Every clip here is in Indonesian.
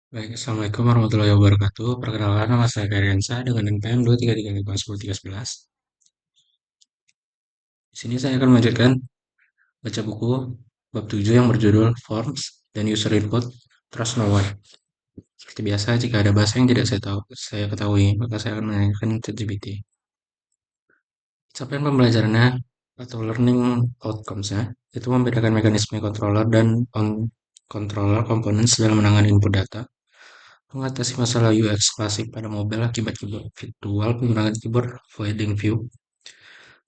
Baik, Assalamualaikum warahmatullahi wabarakatuh. Perkenalkan nama saya Gariansa dengan NPM 233551013. Di sini saya akan melanjutkan baca buku bab 7 yang berjudul Forms dan User Input Trust No One. Seperti biasa, jika ada bahasa yang tidak saya ketahui, maka saya akan menanyakan ChatGPT. Capaian pembelajarannya atau learning outcomes-nya itu membedakan mekanisme controller dan on-controller components dalam menangani input data, mengatasi masalah UX klasik pada mobile akibat keyboard virtual menggunakan keyboard folding view,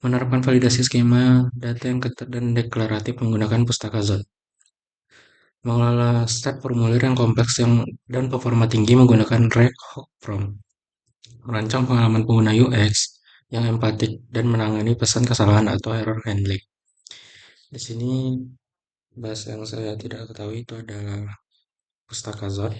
menerapkan validasi skema data yang ketat dan deklaratif menggunakan pustaka Zod, mengelola step formulir yang kompleks dan performa tinggi menggunakan Reg Hoc Prompt, merancang pengalaman pengguna UX yang empatik dan menangani pesan kesalahan atau error handling. Di sini bahasa yang saya tidak ketahui itu adalah pustaka Zod.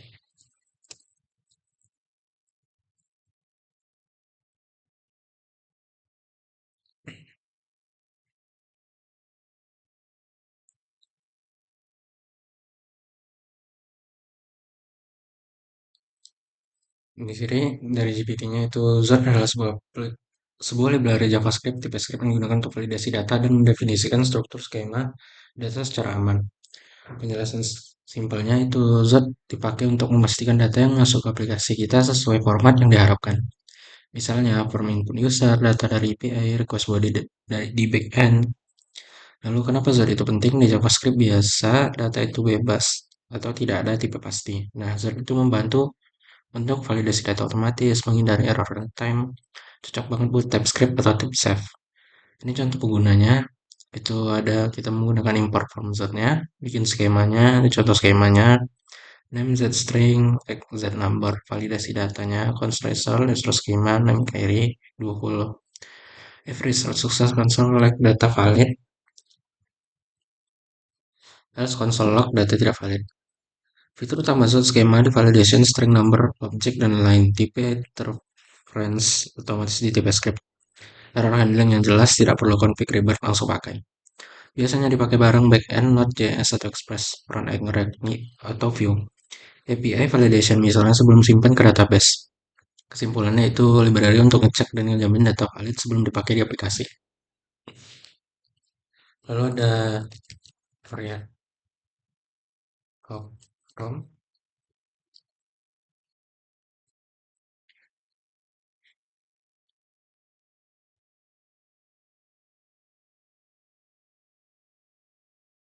Di sini dari GPT-nya itu Zod adalah sebuah library JavaScript tipe script yang digunakan untuk validasi data dan mendefinisikan struktur skema data secara aman. Penjelasan simpelnya itu Zod dipakai untuk memastikan data yang masuk ke aplikasi kita sesuai format yang diharapkan. Misalnya form input user, data dari API, request body di backend. Lalu kenapa Zod itu penting? Di JavaScript biasa data itu bebas atau tidak ada tipe pasti. Nah, Zod itu membantu untuk validasi data otomatis, menghindari error runtime, cocok banget buat TypeScript atau TypeSafe. Ini contoh penggunanya, itu ada kita menggunakan import from Z-nya, bikin skemanya, ini contoh skemanya, name Z string, Z number, validasi datanya, const result, distro schema, name query, 20. If result sukses console collect data valid, else console log data tidak valid. Fitur utama Z skema di validation string number, object, dan lain tipe interference otomatis di TypeScript. Error handling yang jelas, tidak perlu config ribet, langsung pakai. Biasanya dipakai bareng backend Node.js atau Express, front-end React atau Vue. API validation misalnya sebelum simpan ke database. Kesimpulannya itu library untuk ngecek dan ngejamin data valid sebelum dipakai di aplikasi. Lalu ada varian from.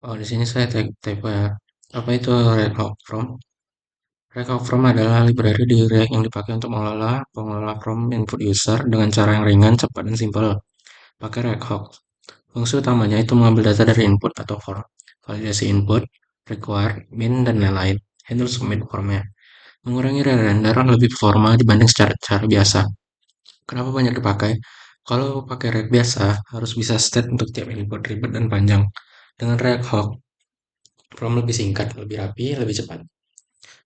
Oh, di sini saya type ya. Apa itu React from? React from adalah library di React yang dipakai untuk pengelola from input user dengan cara yang ringan, cepat, dan simpel. Pakai React Hawk. Fungsi utamanya itu mengambil data dari input atau form, validasi input, require, min, dan lain-lain. Handle submit formnya. Mengurangi render lebih formal dibanding cara biasa. Kenapa banyak dipakai? Kalau pakai React biasa, harus bisa state untuk tiap input ribet dan panjang. Dengan React Hawk, form lebih singkat, lebih rapi, lebih cepat.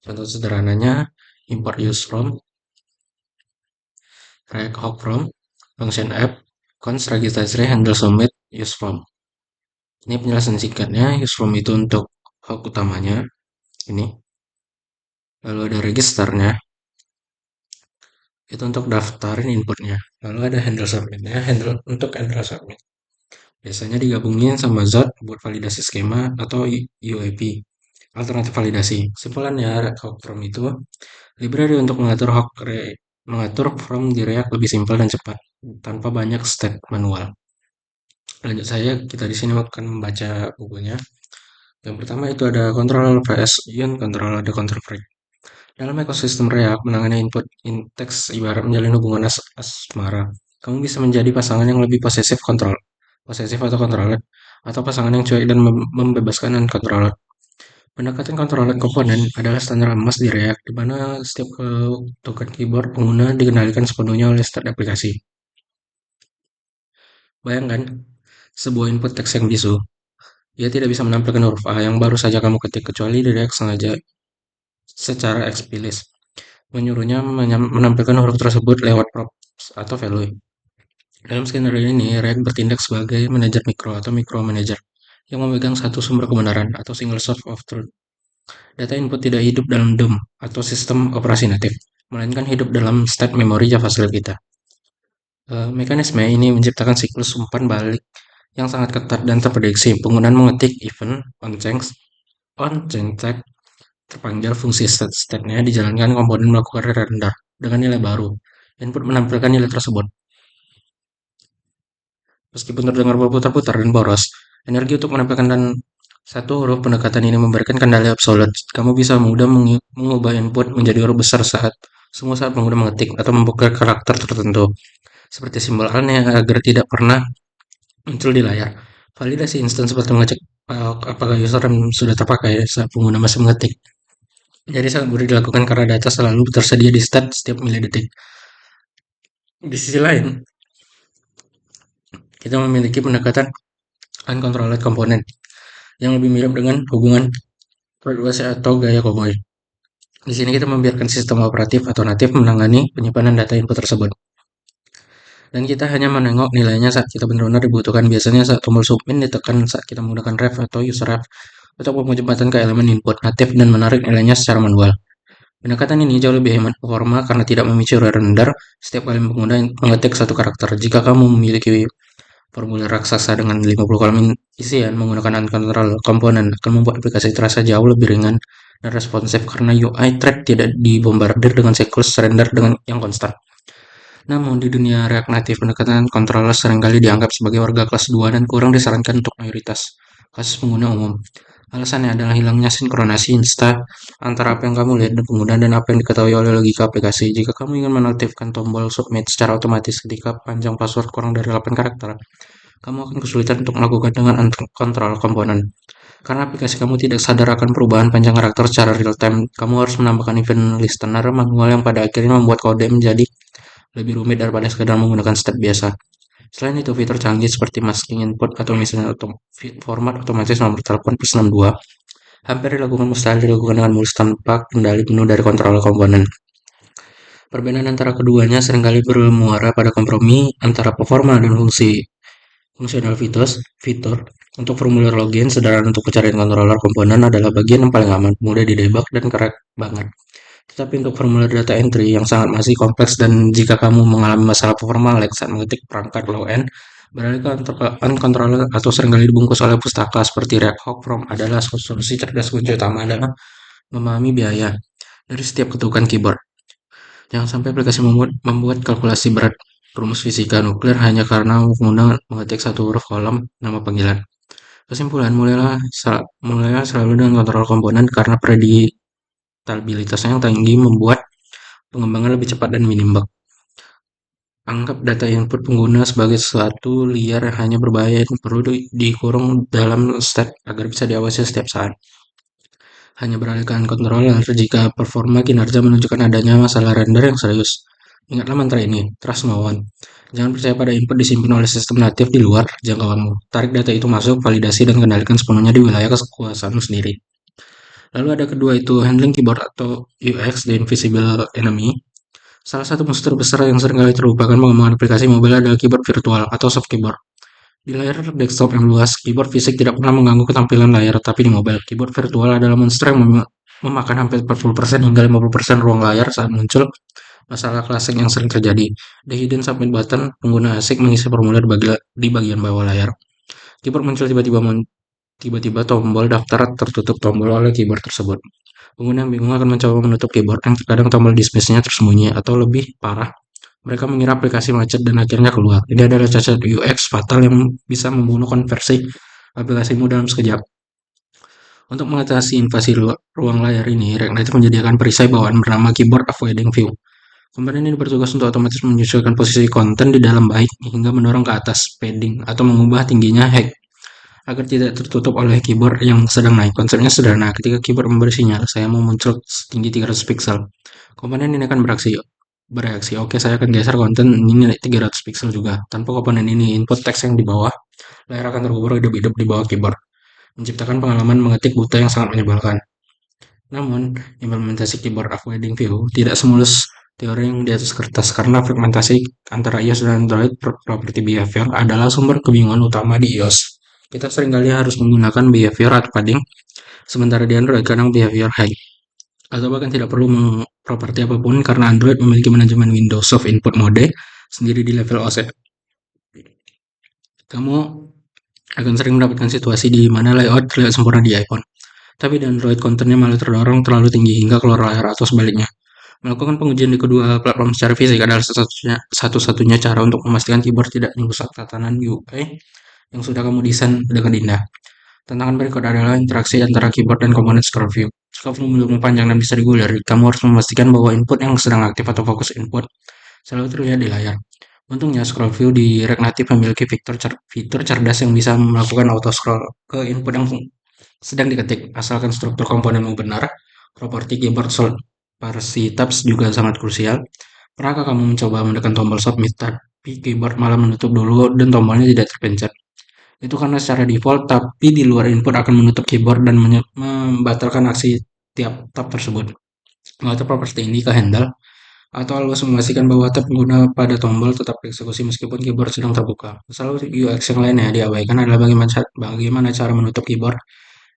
Contoh sederhananya, import use from, React Hawk from, function app, const register handle submit, use from. Ini penjelasan singkatnya, use from itu untuk hawk utamanya, ini. Lalu ada registernya, itu untuk daftarin inputnya. Lalu ada handle submitnya, handle untuk handle submit. Biasanya digabungin sama Zod buat validasi skema atau UAP, alternatif validasi. Simpulannya, Hawk From itu library untuk mengatur from di React lebih simpel dan cepat, tanpa banyak step manual. Lanjut kita di sini akan membaca bukunya. Yang pertama itu ada control vs union control, ada control freak. Dalam ekosistem React, menangani input in teks ibarat menjalin hubungan asmara. Kamu bisa menjadi pasangan yang lebih posesif atau controller, atau pasangan yang cuek dan membebaskan uncontrolled. Pendekatan controlled komponen adalah standar emas di React, di mana setiap ketukan keyboard pengguna dikendalikan sepenuhnya oleh start aplikasi. Bayangkan, sebuah input teks yang bisu. Ia tidak bisa menampilkan huruf A yang baru saja kamu ketik, kecuali di React sengaja secara eksplisit menyuruhnya menampilkan huruf tersebut lewat props atau value. Dalam skenario ini, React bertindak sebagai manajer mikro atau micromanager yang memegang satu sumber kebenaran atau single source of truth. Data input tidak hidup dalam DOM atau sistem operasi natif, melainkan hidup dalam state memori JavaScript kita. Mekanisme ini menciptakan siklus umpan balik yang sangat ketat dan terprediksi. Penggunaan mengetik event on-chain tag terpanggil fungsi state-nya dijalankan komponen melakukan render dengan nilai baru. Input menampilkan nilai tersebut. Meskipun terdengar berputar-putar dan boros, energi untuk menampilkan dan satu huruf pendekatan ini memberikan kendali absolut. Kamu bisa mudah mengubah input menjadi huruf besar saat pengguna mengetik atau membuka karakter tertentu, seperti simbol aneh agar tidak pernah muncul di layar. Validasi instan seperti mengecek apakah username sudah terpakai saat pengguna masih mengetik. Jadi sangat mudah dilakukan karena data selalu tersedia di state setiap milidetik. Di sisi lain, kita memiliki pendekatan uncontrolled component yang lebih mirip dengan hubungan privacy atau gaya cowboy. Di sini kita membiarkan sistem operatif atau natif menangani penyimpanan data input tersebut. Dan kita hanya menengok nilainya saat kita benar-benar dibutuhkan. Biasanya saat tombol submit ditekan saat kita menggunakan ref atau user ref untuk penjembatan ke elemen input natif dan menarik nilainya secara manual. Pendekatan ini jauh lebih hemat performa karena tidak memicu render setiap kali pengguna mengetik satu karakter. Jika kamu memiliki formulir raksasa dengan 50 kolom isian menggunakan uncontrolled komponen akan membuat aplikasi terasa jauh lebih ringan dan responsif karena UI thread tidak dibombardir dengan siklus render yang konstan. Namun, di dunia React Native, pendekatan controller seringkali dianggap sebagai warga kelas 2 dan kurang disarankan untuk mayoritas kasus pengguna umum. Alasannya adalah hilangnya sinkronasi antara apa yang kamu lihat dan pengguna dan apa yang diketahui oleh logika aplikasi. Jika kamu ingin menaktifkan tombol submit secara otomatis ketika panjang password kurang dari 8 karakter, kamu akan kesulitan untuk melakukan dengan uncontrolled komponen. Karena aplikasi kamu tidak sadar akan perubahan panjang karakter secara real time, kamu harus menambahkan event listener manual yang pada akhirnya membuat kode menjadi lebih rumit daripada sekedar menggunakan step biasa. Selain itu, fitur canggih seperti masking input atau misalnya format otomatis nomor telepon plus 62 hampir dilakukan mustahil dilakukan dengan mulus tanpa kendali penuh dari kontrol komponen. Perbedaan antara keduanya seringkali bermuara pada kompromi antara performa dan fungsional fitur. Untuk formulir login, sederhana untuk pencarian controller komponen adalah bagian yang paling aman, mudah didebug, dan keren banget. Tetapi untuk formulir data entry yang sangat masih kompleks dan jika kamu mengalami masalah performa lag saat mengetik perangkat low end, beralih ke uncontroller atau seringkali dibungkus oleh pustaka seperti React Hawk From adalah solusi cerdas. Kunci utama adalah memahami biaya dari setiap ketukan keyboard. Jangan sampai aplikasi membuat kalkulasi berat rumus fisika nuklir hanya karena pengguna mengetik satu huruf kolom nama panggilan. Kesimpulan, mulailah selalu dengan kontrol komponen karena predictabilitasnya yang tinggi membuat pengembangan lebih cepat dan minim bug. Anggap data input pengguna sebagai sesuatu liar yang hanya berbahaya dan perlu dikurung dalam state agar bisa diawasi setiap saat. Hanya beralihkan controller jika performa kinerja menunjukkan adanya masalah render yang serius. Ingatlah mantra ini, trust no one. Jangan percaya pada input disimpan oleh sistem natif di luar jangkauanmu. Tarik data itu masuk, validasi, dan kendalikan sepenuhnya di wilayah kekuasaanmu sendiri. Lalu ada kedua itu, handling keyboard atau UX, the invisible enemy. Salah satu musuh terbesar yang seringkali terlupakan pengembangan aplikasi mobile adalah keyboard virtual atau soft keyboard. Di layar desktop yang luas, keyboard fisik tidak pernah mengganggu ketampilan layar, tapi di mobile, keyboard virtual adalah monster yang memakan hampir 40% hingga 50% ruang layar saat muncul masalah klasik yang sering terjadi. The hidden submit button, pengguna asik mengisi formulir di bagian bawah layar. Keyboard muncul tiba-tiba tombol daftar tertutup tombol oleh keyboard tersebut. Pengguna yang bingung akan mencoba menutup keyboard dan terkadang tombol dismiss-nya tersembunyi atau lebih parah, mereka mengira aplikasi macet dan akhirnya keluar. Ini adalah cacat UX fatal yang bisa membunuh konversi aplikasimu dalam sekejap. Untuk mengatasi invasi ruang layar ini, React Native menyediakan perisai bawaan bernama Keyboard Avoiding View. Komponen ini bertugas untuk otomatis menyesuaikan posisi konten di dalam byte hingga mendorong ke atas padding atau mengubah tingginya height agar tidak tertutup oleh keyboard yang sedang naik. Konsepnya sederhana, ketika keyboard memberi sinyal, saya mau muncul setinggi 300 pixel. Komponen ini akan bereaksi, oke saya akan geser konten ini 300 pixel juga. Tanpa komponen ini, input teks yang di bawah layar akan terkubur hidup-hidup di bawah keyboard, menciptakan pengalaman mengetik buta yang sangat menyebalkan. Namun, implementasi keyboard avoiding view tidak semulus teori yang di atas kertas karena fragmentasi antara iOS dan Android property behavior adalah sumber kebingungan utama di iOS. Kita seringkali harus menggunakan behavior atau padding, sementara di Android kadang behavior high. Atau bahkan tidak perlu properti apapun karena Android memiliki manajemen Windows Soft Input Mode sendiri di level OS. Kamu akan sering mendapatkan situasi di mana layout terlihat sempurna di iPhone, tapi di Android kontennya malah terdorong terlalu tinggi hingga keluar layar atau sebaliknya. Melakukan pengujian di kedua platform secara fisik adalah satu-satunya cara untuk memastikan keyboard tidak merusak tatanan UI yang sudah kamu desain dengan indah. Tantangan berikut adalah interaksi antara keyboard dan komponen scroll view. Jika volumenya panjang dan bisa digulir, kamu harus memastikan bahwa input yang sedang aktif atau fokus input selalu terlihat di layar. Untungnya, scroll view di Rec Native memiliki fitur cerdas yang bisa melakukan auto scroll ke input yang sedang diketik, asalkan struktur komponenmu benar. Properti keyboard Parsi tabs juga sangat krusial. Pernahkah kamu mencoba menekan tombol submit tapi keyboard malah menutup dulu dan tombolnya tidak terpencet? Itu karena secara default, tapi di luar input akan menutup keyboard dan membatalkan aksi tiap tab tersebut. Mengatur properti ini ke handle atau always memastikan bahwa tab pengguna pada tombol tetap dieksekusi meskipun keyboard sedang terbuka. Masalah UX yang lainnya diabaikan adalah bagaimana cara menutup keyboard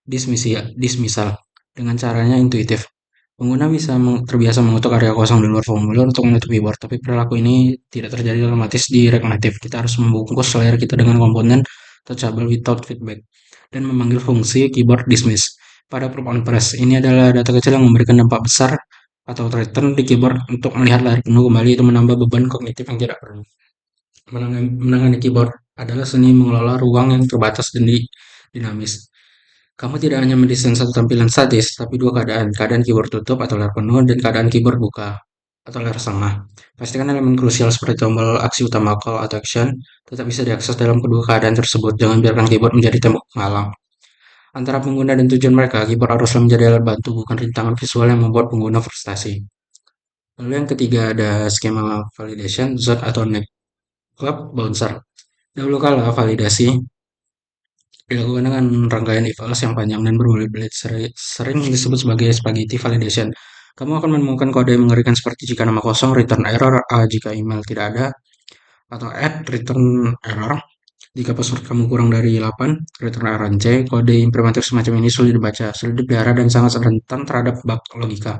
dismissal dengan caranya intuitif. Pengguna bisa terbiasa mengutuk area kosong di luar formulir untuk menutup keyboard, tapi perilaku ini tidak terjadi otomatis di React Native. Kita harus membungkus layar kita dengan komponen touchable without feedback dan memanggil fungsi keyboard dismiss. Pada proof on press, ini adalah data kecil yang memberikan dampak besar atau return di keyboard untuk melihat layar penuh kembali itu menambah beban kognitif yang tidak perlu. Menangani keyboard adalah seni mengelola ruang yang terbatas dan dinamis. Kamu tidak hanya mendesain satu tampilan statis, tapi dua keadaan. Keadaan keyboard tutup atau layar penuh, dan keadaan keyboard buka atau layar setengah. Pastikan elemen krusial seperti tombol aksi utama call atau action tetap bisa diakses dalam kedua keadaan tersebut. Jangan biarkan keyboard menjadi tembok penghalang. Antara pengguna dan tujuan mereka, keyboard haruslah menjadi alat bantu, bukan rintangan visual yang membuat pengguna frustasi. Lalu yang ketiga ada skema validation, ZOT atau Neck Club Bouncer. Dahulu kala validasi dilakukan dengan rangkaian if else yang panjang dan berbelit-belit, sering disebut sebagai spaghetti validation. Kamu akan menemukan kode yang mengerikan seperti jika nama kosong, return error, A jika email tidak ada, atau add return error. Jika password kamu kurang dari 8, return error C. Kode implementatif semacam ini sulit dibaca, sulit dipelihara, dan sangat rentan terhadap bug logika.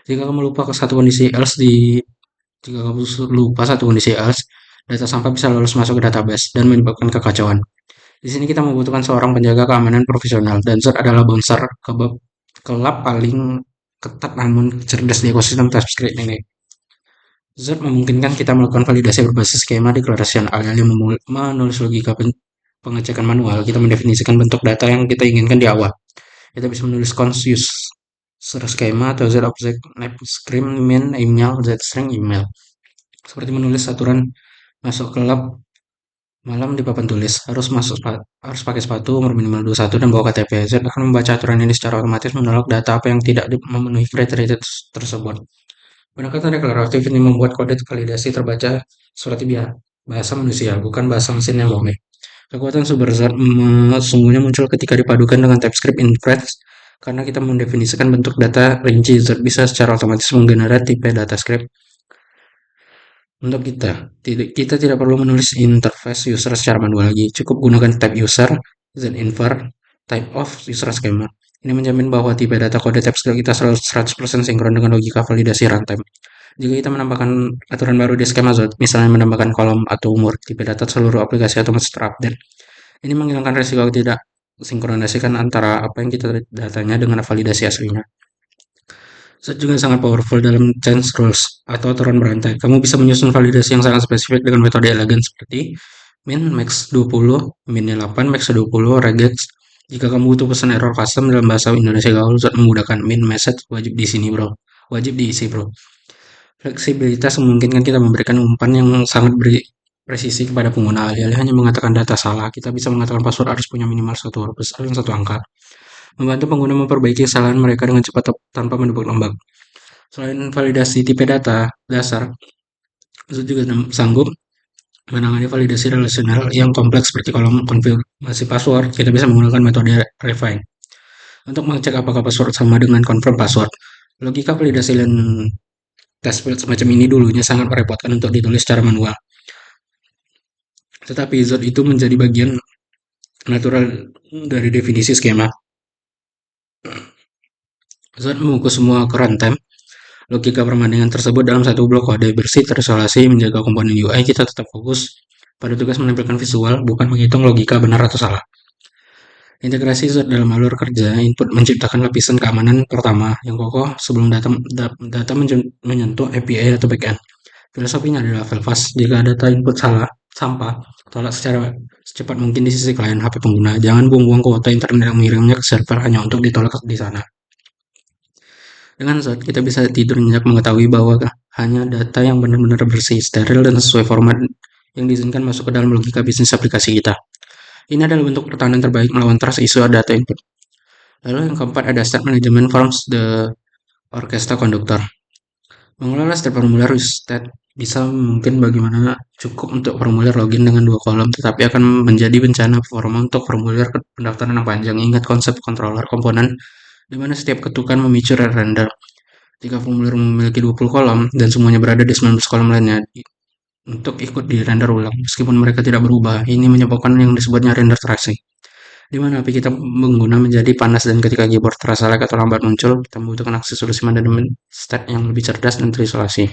Jika kamu lupa ke satu kondisi else jika kamu lupa satu kondisi else, data sampah bisa lolos masuk ke database dan menyebabkan kekacauan. Di sini kita membutuhkan seorang penjaga keamanan profesional, dan Z adalah bouncer kelab paling ketat namun cerdas di ekosistem TypeScript ini. Z memungkinkan kita melakukan validasi berbasis skema declaration, alih-alih menulis logika pengecekan manual. Kita mendefinisikan bentuk data yang kita inginkan di awal. Kita bisa menulis const user schema atau Z object name screen min email Z string email. Seperti menulis aturan masuk ke lab malam di papan tulis, harus pakai sepatu, umur minimal 21 dan bawa KTP. Z akan membaca aturan ini secara otomatis menolak data apa yang tidak memenuhi kriteria tersebut. Pendekatan deklaratif ini membuat kode validasi terbaca seperti bahasa manusia, bukan bahasa mesin yang rumit. Kekuatan super Z sesungguhnya muncul ketika dipadukan dengan TypeScript Inference karena kita mendefinisikan bentuk data rinci. Z bisa secara otomatis menggenerate tipe data script untuk kita tidak perlu menulis interface user secara manual lagi. Cukup gunakan type user, zinfer, type of user schema. Ini menjamin bahwa tipe data kode TypeScript kita selalu 100% sinkron dengan logika validasi runtime. Jika kita menambahkan aturan baru di skema Z, misalnya menambahkan kolom atau umur, tipe data seluruh aplikasi otomatis terupdate. Ini menghilangkan resiko tidak sinkronasikan antara apa yang kita datanya dengan validasi aslinya. Set juga sangat powerful dalam change rules atau aturan berantai. Kamu bisa menyusun validasi yang sangat spesifik dengan metode elegan seperti min max 20, min 8, max 20, regex. Jika kamu butuh pesan error custom dalam bahasa Indonesia gaul, Zot memudahkan. Min message wajib di sini, bro. Wajib diisi, bro. Fleksibilitas memungkinkan kita memberikan umpan yang sangat presisi kepada pengguna. Alih-alih hanya mengatakan data salah, kita bisa mengatakan password harus punya minimal satu huruf besar dan satu angka. Membantu pengguna memperbaiki kesalahan mereka dengan cepat tanpa menebak ombak. Selain validasi tipe data dasar, Zoom juga sanggup menangani validasi relasional yang kompleks seperti kolom konfirmasi password. Kita bisa menggunakan metode refine untuk mengecek apakah password sama dengan confirm password. Logika validasi dan test field semacam ini dulunya sangat merepotkan untuk ditulis secara manual. Tetapi Zod itu menjadi bagian natural dari definisi skema. Saat mengukur semua runtime, logika perbandingan tersebut dalam satu blok kode bersih terisolasi menjaga komponen UI, kita tetap fokus pada tugas menampilkan visual, bukan menghitung logika benar atau salah. Integrasi zat dalam alur kerja input menciptakan lapisan keamanan pertama yang kokoh sebelum data menyentuh API atau backend. Filosofinya adalah fail fast. Jika data input sampah, tolak secara secepat mungkin di sisi klien HP pengguna. Jangan buang-buang kuota internet yang mengirimnya ke server hanya untuk ditolak di sana. Dengan Zod, kita bisa tidur nyenyak mengetahui bahwa hanya data yang benar-benar bersih, steril, dan sesuai format yang diizinkan masuk ke dalam logika bisnis aplikasi kita. Ini adalah bentuk pertahanan terbaik melawan trust isu data input. Lalu yang keempat ada state management forms the orchestra conductor. Mengelola setiap formulir state bisa mungkin bagaimana cukup untuk formulir login dengan dua kolom, tetapi akan menjadi bencana performa untuk formulir pendaftaran yang panjang. Ingat konsep controller komponen, di mana setiap ketukan memicu render. Jika formulir memiliki 20 kolom dan semuanya berada di 19 kolom lainnya untuk ikut di render ulang, meskipun mereka tidak berubah, ini menyebabkan yang disebutnya render tracing, di mana api kita pengguna menjadi panas dan ketika keyboard terasa lag atau lambat muncul, kita membutuhkan aksi solusi manajemen state yang lebih cerdas dan terisolasi.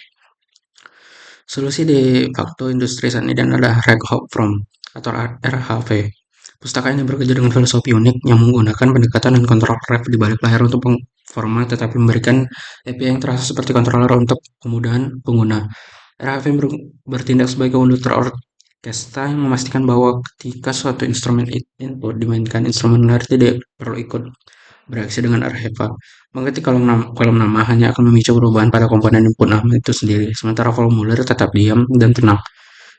Solusi de facto industri saat ini adalah Reg Hop From atau RHV. Pustaka ini bekerja dengan filosofi unik yang menggunakan pendekatan dan kontrol ref di balik layar untuk format tetapi memberikan API yang terasa seperti controller untuk kemudahan pengguna. RHV bertindak sebagai konduktor orkestra yang memastikan bahwa ketika suatu instrumen input dimainkan, instrumen lain tidak perlu ikut bereaksi dengan RHV. Mengerti kolom nama hanya akan memicu perubahan pada komponen input nama itu sendiri, sementara formulir tetap diam dan tenang.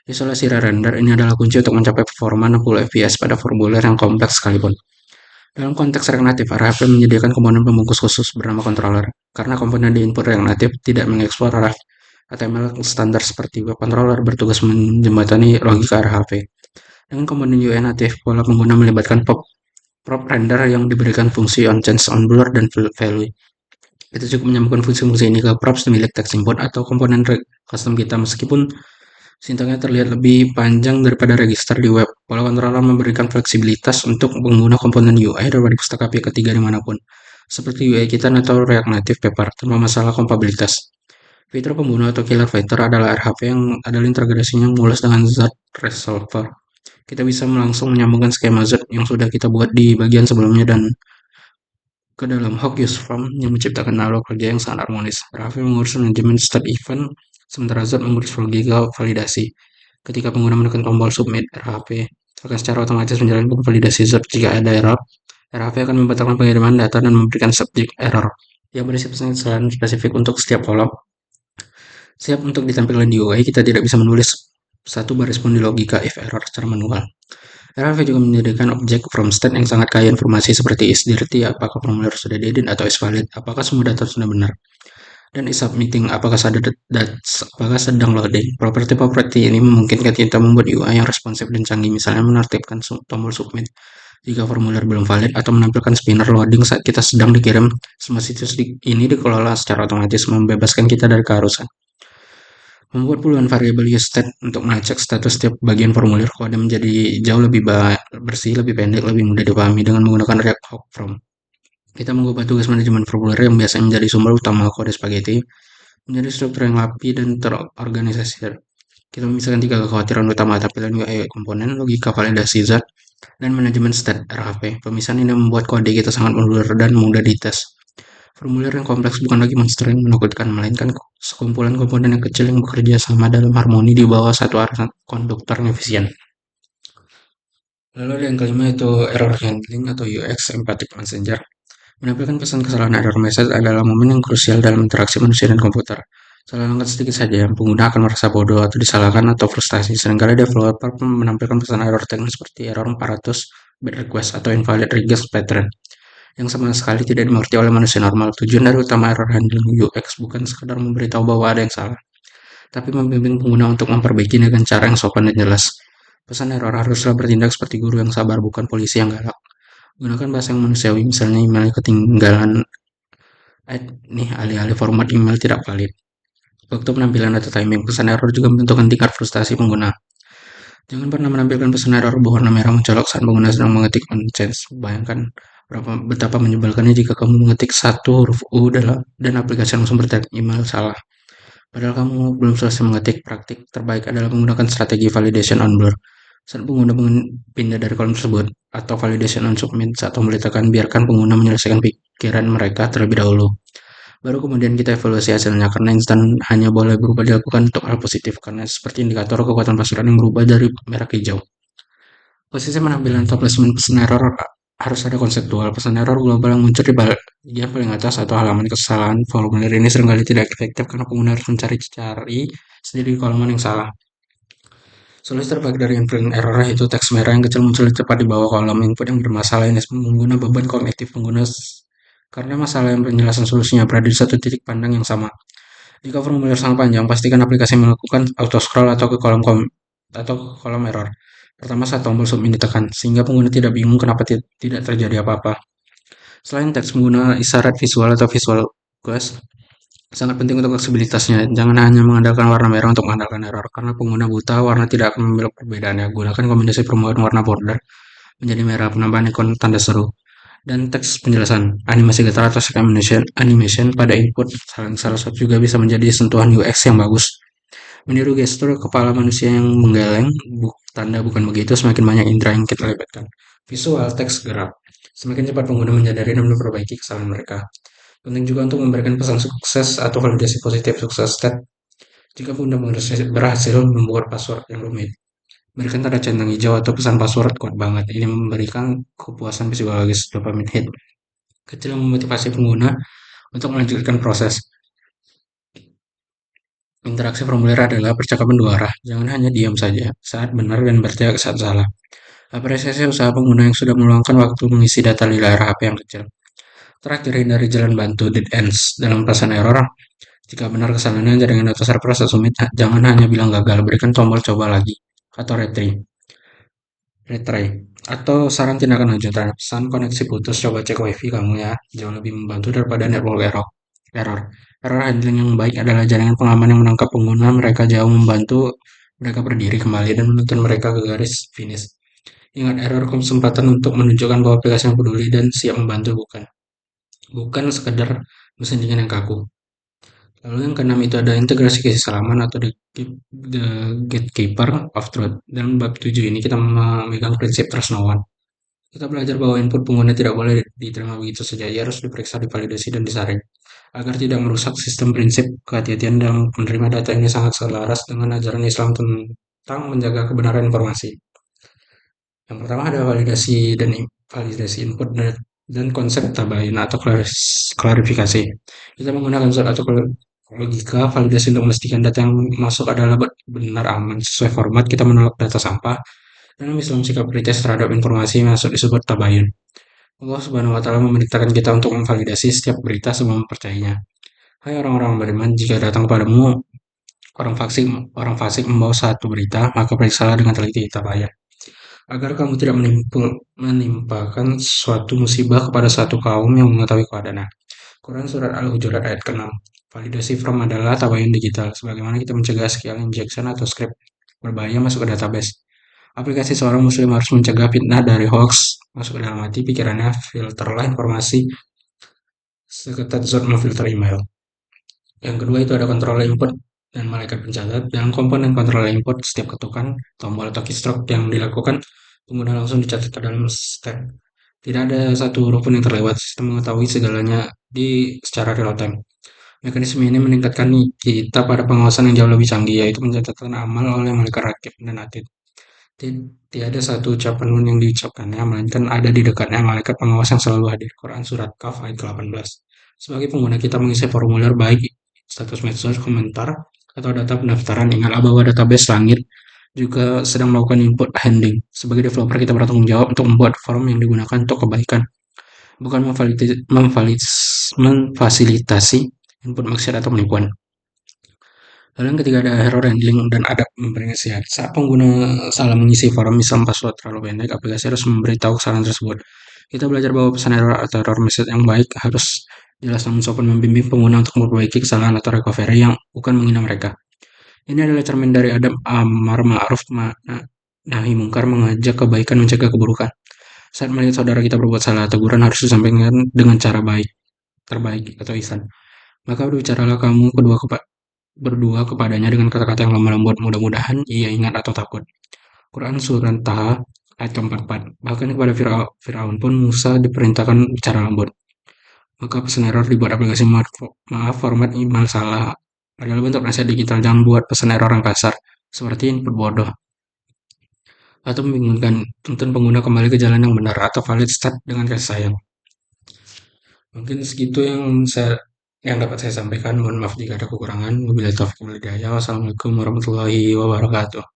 Isolasi render ini adalah kunci untuk mencapai performa 60 fps pada formulir yang kompleks sekalipun. Dalam konteks React Native, RHP menyediakan komponen pembungkus khusus bernama controller, karena komponen di input React Native tidak mengeksplor HTML standar seperti web controller bertugas menjembatani logika RHP. Dengan komponen UI native, pola pengguna melibatkan prop render yang diberikan fungsi on change on blur dan value. Kita cukup menyambungkan fungsi-fungsi ini ke props milik text input atau komponen custom kita meskipun sintaknya terlihat lebih panjang daripada register di web. Pola controller memberikan fleksibilitas untuk pengguna komponen UI daripada pustaka API ketiga dimanapun, seperti UI kita atau React Native Paper, tanpa masalah kompatibilitas. Fitur pembunuh atau killer feature adalah RHP yang adalah integrasinya mulus dengan Zod Resolver. Kita bisa langsung menyambungkan skema Z yang sudah kita buat di bagian sebelumnya dan ke dalam hook use form yang menciptakan alur kerja yang sangat harmonis. RHP mengurus manajemen state event, sementara Z mengurus logika validasi. Ketika pengguna menekan tombol submit, RHP akan secara otomatis menjalankan validasi Z. Jika ada error, RHP akan membatalkan pengiriman data dan memberikan subject error yang berisi pesan spesifik untuk setiap kolom. Siap untuk ditampilkan di UI, kita tidak bisa menulis satu baris pun di logika if error secara manual. RHP juga menyediakan objek from state yang sangat kaya informasi seperti is dirty, apakah formulir sudah diedit atau is valid, apakah semua data sudah benar, dan is submitting, apakah sedang loading. Properti-properti ini memungkinkan kita membuat UI yang responsif dan canggih, misalnya menertibkan tombol submit jika formulir belum valid atau menampilkan spinner loading saat kita sedang dikirim. Semua situs ini dikelola secara otomatis, membebaskan kita dari keharusan membuat puluhan variabel useState untuk melacak status setiap bagian formulir. Kode menjadi jauh lebih bersih, lebih pendek, lebih mudah dipahami dengan menggunakan React Hook From. Kita mengubah tugas manajemen formulir yang biasanya menjadi sumber utama kode spaghetti menjadi struktur yang rapi dan terorganisasi. Kita memisahkan tiga kekhawatiran utama: tampilan UI komponen, logika validasi zat, dan manajemen state RHP. Pemisahan ini membuat kode kita sangat mundur dan mudah dites. Formulir yang kompleks bukan lagi monster yang menakutkan, melainkan sekumpulan komponen yang kecil yang bekerja sama dalam harmoni di bawah satu arah konduktor yang efisien. Lalu ada yang kelima yaitu error handling atau UX empathic messenger. Menampilkan pesan kesalahan error message adalah momen yang krusial dalam interaksi manusia dan komputer. Salah langkah sedikit saja, pengguna akan merasa bodoh atau disalahkan atau frustasi. Seringkali developer menampilkan pesan error teknis seperti error 400, bad request, atau invalid request pattern yang sama sekali tidak dimengerti oleh manusia normal. Tujuan dari utama error handling UX bukan sekadar memberitahu bahwa ada yang salah, tapi membimbing pengguna untuk memperbaiki dengan cara yang sopan dan jelas. Pesan error haruslah bertindak seperti guru yang sabar, bukan polisi yang galak. Gunakan bahasa yang manusiawi, misalnya email ketinggalan nih alih-alih format email tidak valid. Waktu penampilan atau timing, pesan error juga menentukan tingkat frustasi pengguna. Jangan pernah menampilkan pesan error berwarna merah mencolok saat pengguna sedang mengetik change. Bayangkan betapa menyebalkannya jika kamu mengetik satu huruf U dan aplikasi langsung bertanya email salah. Padahal kamu belum selesai mengetik, praktik terbaik adalah menggunakan strategi validation on blur. Saat pengguna pindah dari kolom tersebut, atau validation on submit saat tombol ditekan, biarkan pengguna menyelesaikan pikiran mereka terlebih dahulu. Baru kemudian kita evaluasi hasilnya, karena instan hanya boleh berubah dilakukan untuk hal positif, karena seperti indikator kekuatan pasukan yang berubah dari merah ke hijau. Posisi penampilan atau placement pesan error harus ada konseptual. Pesan error global yang muncul di bagian paling atas atau halaman kesalahan formulir ini seringkali tidak efektif karena pengguna harus mencari-cari sendiri di kolom yang salah. Solusi terbaik dari input error itu teks merah yang kecil muncul tepat di bawah kolom input yang bermasalah ini menggunakan beban kognitif pengguna karena masalah yang penjelasan solusinya berada di satu titik pandang yang sama. Jika formulir sangat panjang, pastikan aplikasi melakukan auto scroll atau ke kolom error. Pertama saat tombol submit ditekan, sehingga pengguna tidak bingung kenapa tidak terjadi apa-apa. Selain teks, pengguna isyarat visual atau visual quest sangat penting untuk aksesibilitasnya. Jangan hanya mengandalkan warna merah untuk mengandalkan error, karena pengguna buta warna tidak akan memiliki perbedaannya. Gunakan kombinasi permohonan warna border menjadi merah, penambahan ikon tanda seru, dan teks penjelasan. Animasi getar atau screen animation pada input salah satu juga bisa menjadi sentuhan UX yang bagus. Meniru gestur kepala manusia yang menggeleng, tanda bukan begitu, semakin banyak indera yang kita libatkan. Visual, teks, gerak. Semakin cepat pengguna menyadari dan memperbaiki kesalahan mereka. Penting juga untuk memberikan pesan sukses atau validasi positif sukses state jika pengguna berhasil membuat password yang rumit. Berikan tanda centang hijau atau pesan password kuat banget. Ini memberikan kepuasan psikologis dopamine hit kecil yang memotivasi pengguna untuk melanjutkan proses. Interaksi formulir adalah percakapan dua arah. Jangan hanya diam saja saat benar dan berteriak saat salah. Apresiasi usaha pengguna yang sudah meluangkan waktu mengisi data di layar HP yang kecil. Terakhir, hindari jalan bantu dead ends dalam pesan error. Jika benar kesalahannya jaringan atau server sumit, jangan hanya bilang gagal, berikan tombol coba lagi atau retry atau saran tindakan lanjutan. Pesan koneksi putus, coba cek wifi kamu ya. Jauh lebih membantu daripada network error. Error. Error handling yang baik adalah jaringan pengaman yang menangkap pengguna. Mereka jauh membantu mereka berdiri kembali dan menuntun mereka ke garis finish. Ingat, error kesempatan untuk menunjukkan bahwa aplikasi yang peduli dan siap membantu, bukan sekedar mesin dingin yang kaku. Lalu yang keenam itu ada integrasi keselamatan atau the gatekeeper of truth. Dalam bab 7 ini kita memegang prinsip trust no one. Kita belajar bahwa input pengguna tidak boleh diterima begitu saja. Ia harus diperiksa, divalidasi, dan disaring. Agar tidak merusak sistem prinsip kehati-hatian dalam menerima data ini sangat selaras dengan ajaran Islam tentang menjaga kebenaran informasi. Yang pertama ada validasi input dan konsep tabayun atau klarifikasi. Kita menggunakan surat atau logika validasi untuk memastikan data yang masuk adalah benar aman sesuai format. Kita menolak data sampah. Dalam Islam, sikap kritis terhadap informasi yang masuk disebut tabayun. Allah Subhanahu wa Ta'ala memerintahkan kita untuk memvalidasi setiap berita sebelum mempercayainya. Hai orang-orang beriman, jika datang kepadamu orang fasik membawa satu berita, maka periksalah dengan teliti tabayun agar kamu tidak menimpakan suatu musibah kepada satu kaum yang mengetahui keadaannya. Quran Surat Al-Hujurat ayat ke-6. Validasi from adalah tabayun digital, sebagaimana kita mencegah skill injection atau script berbahaya masuk ke database. Aplikasi seorang muslim harus mencegah fitnah dari hoax masuk ke dalam hati pikirannya, filterlah informasi seketat zat memfilter email. Yang kedua itu ada kontrol input dan malaikat pencatat. Dalam komponen kontrol input, setiap ketukan tombol atau keystroke yang dilakukan, pengguna langsung dicatat ke dalam stack. Tidak ada satu huruf pun yang terlewat. Sistem mengetahui segalanya secara real time. Mekanisme ini meningkatkan kita pada pengawasan yang jauh lebih canggih, yaitu mencatatkan amal oleh malaikat rakib dan atid. Tidak ada satu ucapan pun yang diucapkannya, melainkan ada di dekatnya malaikat pengawas yang selalu hadir. Quran Surat Kaf ayat 18. Sebagai pengguna kita mengisi formulir baik status medsos, komentar, atau data pendaftaran, ingatlah bahwa database langit juga sedang melakukan input handling. Sebagai developer, kita bertanggung jawab untuk membuat form yang digunakan untuk kebaikan, bukan memfasilitasi input maksiat atau penipuan. Lalu yang ketiga ada error handling dan adab memperingatkan. Saat pengguna salah mengisi form, misal password terlalu pendek, aplikasi harus memberitahu kesalahan tersebut. Kita belajar bahwa pesan error atau error message yang baik harus jelas namun sopan membimbing pengguna untuk memperbaiki kesalahan atau recovery yang bukan menghina mereka. Ini adalah cermin dari adab amar ma'ruf Nahi mungkar mengajak kebaikan mencegah keburukan. Saat melihat saudara kita berbuat salah, teguran harus disampaikan dengan cara baik, terbaik atau ihsan. Maka berbicaralah kamu berdua kepadanya dengan kata-kata yang lemah lembut. Mudah-mudahan ia ingat atau takut. Quran Surat Taha ayat ke-44. Bahkan kepada Fir'aun pun Musa diperintahkan bicara lembut. Maka pesan error dibuat aplikasi maaf format email salah adalah bentuk nasihat digital. Jangan buat pesan error yang kasar, seperti input bodoh, atau membingungkan. Tuntun pengguna kembali ke jalan yang benar atau valid start dengan kasih sayang. Mungkin segitu yang dapat saya sampaikan. Mohon maaf jika ada kekurangan. Wabillahi taufiq wal hidayah. Wassalamualaikum warahmatullahi wabarakatuh.